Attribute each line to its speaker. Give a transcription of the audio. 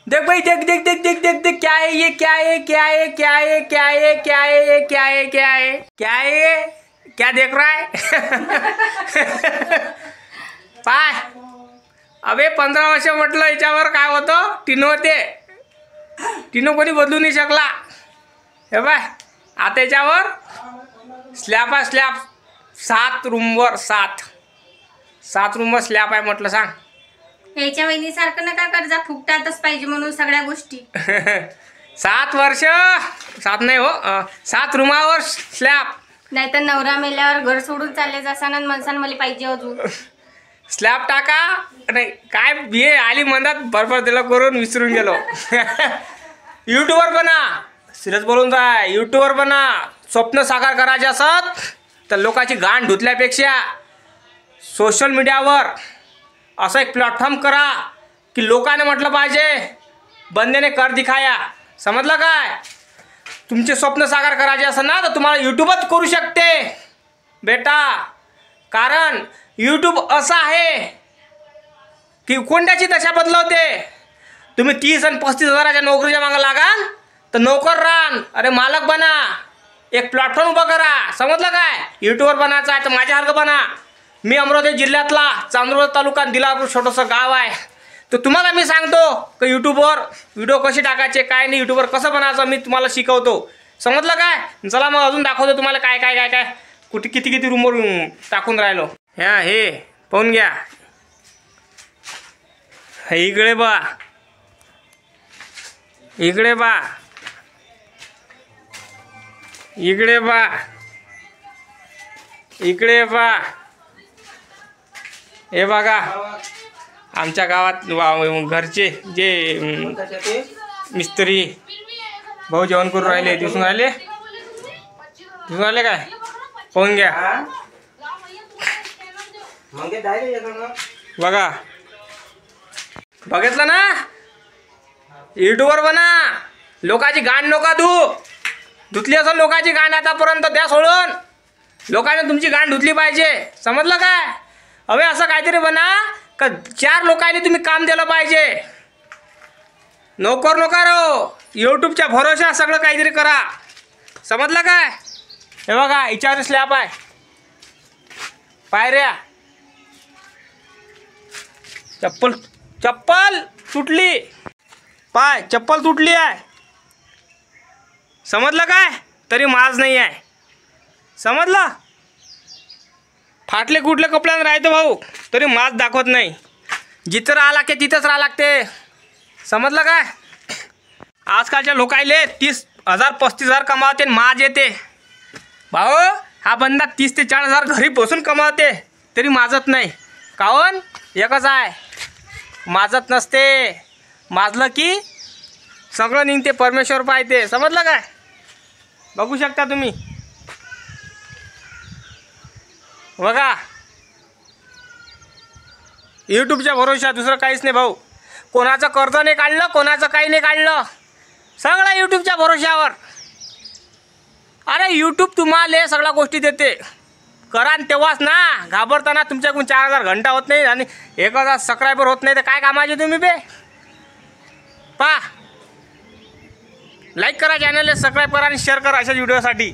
Speaker 1: देख भाई, देख देख देख देख देख देख, क्या है ये, क्या है, क्या है, क्या है, क्या है, क्या है ये, क्या है, क्या है, क्या है ये, क्या देख रहा है? पाय, अबे 15 वर्ष म्हटलं याच्यावर काय होतं, टिनो होते, टिनो कोणी बदलू नाही शकला. हे बाय, आता याच्यावर स्लॅब आहे, स्लॅब 7 रूमवर 7 रूमवर स्लॅब आहे म्हटलं. सांग
Speaker 2: याच्या वहिनीसारखं नका कर्जा, फुकटातच पाहिजे म्हणून सगळ्या गोष्टी.
Speaker 1: 7 वर्ष, 7 नाही हो, 7 रूमावर स्लॅब.
Speaker 2: नाहीतर नवरा मेल्यावर घर सोडून चालले जासान मनसान मला पाहिजे अजून.
Speaker 1: स्लॅब टाका. नाही काय हे आली म्हणतात, बरोबर तिला करून विसरून गेलो. यूट्यूबर बना, सिरियस बोलून जाय. यूट्यूबर बना. स्वप्न साकार करायचे असत तर लोकांची गांड धुतल्यापेक्षा सोशल मीडियावर असं एक प्लॅटफॉर्म करा की लोकांनी म्हटलं पाहिजे बंदेने कर दिखाया. समजलं काय? तुमचे स्वप्न साकार करायचे असं ना तर तुम्हाला यूट्यूबच करू शकते बेटा. कारण यूट्यूब असं आहे की कोणत्याची दशा बदलवते. तुम्ही 30 आणि 35 हजाराच्या नोकरीच्या मागं लागाल तर नोकर रान. अरे मालक बना, एक प्लॅटफॉर्म उभा करा. समजलं काय? यूट्यूबर बनायचं आहे तर माझ्यासारखं बना. मी अमरावती जिल्ह्यातला चांदूर तालुका दिलापूर छोटंसं गाव आहे. तर तुम्हाला मी सांगतो की यूट्यूबवर व्हिडिओ कसे टाकायचे, काय नाही, यूट्यूबर कसं बनायचं मी तुम्हाला शिकवतो. समजलं काय? चला मग अजून दाखवतो तुम्हाला काय काय काय काय कुठे किती किती रूमवर टाकून राहिलो. ह्या हे पाहून घ्या. इकडे बा, इकडे बा, इकडे बा, इकडे बा. हे बघा आमच्या गावात घरचे जे मिस्त्री भाऊ जेवण करून राहिले. दिसून राहिले, दिसून राहिले काय? पाहून घ्या. बघा, बघितलं ना? यूट्यूबर बना. लोकांची गांड नका धुतली असेल लोकांची गांड आतापर्यंत द्या सोडून. लोकांनी तुमची गांड धुतली पाहिजे. समजलं काय? हवे असं काहीतरी बना का 4 लोकांनी तुम्ही काम दिलं पाहिजे. नोकर हो, यूट्यूबच्या भरोशा सगळं काहीतरी करा. समजलं काय? हे बघा याच्यावर स्लॅब आहे, पायऱ्या, चप्पल चप्पल तुटली, पाय चप्पल तुटली आहे. समजलं काय? तरी माज नाही आहे. समजलं? फाटले कुठले कपड्यानं राहतो भाऊ तरी माज दाखवत नाही. जिथं राहा लागते तिथंच राहा लागते. समजलं काय? आजकालच्या लोकायले 30,000 35,000 कमावते माज येते. भाऊ हा बंदा 30 ते 40,000 घरी बसून कमावते तरी माजत नाही. काहून? एकच आहे, माजत नसते. माजलं की सगळं निघते, परमेश्वर पाहते. समजलं काय? बघू शकता तुम्ही. बघा यूट्यूबच्या भरोशा दुसरं काहीच नाही भाऊ. कोणाचं कर्ज नाही काढलं, कोणाचं काही नाही काढलं, सगळं यूट्यूबच्या भरोशावर. अरे यूट्यूब तुम्हाला सगळ्या गोष्टी देते. करा तेव्हाच ना. घाबरताना तुमच्याकडून 4,000 घंटा होत नाही आणि 1,000 सबस्क्रायबर होत नाही तर काय कामाचे तुम्ही बे. पा लाईक करा, चॅनलला सबस्क्राईब करा आणि शेअर करा अशा व्हिडिओसाठी.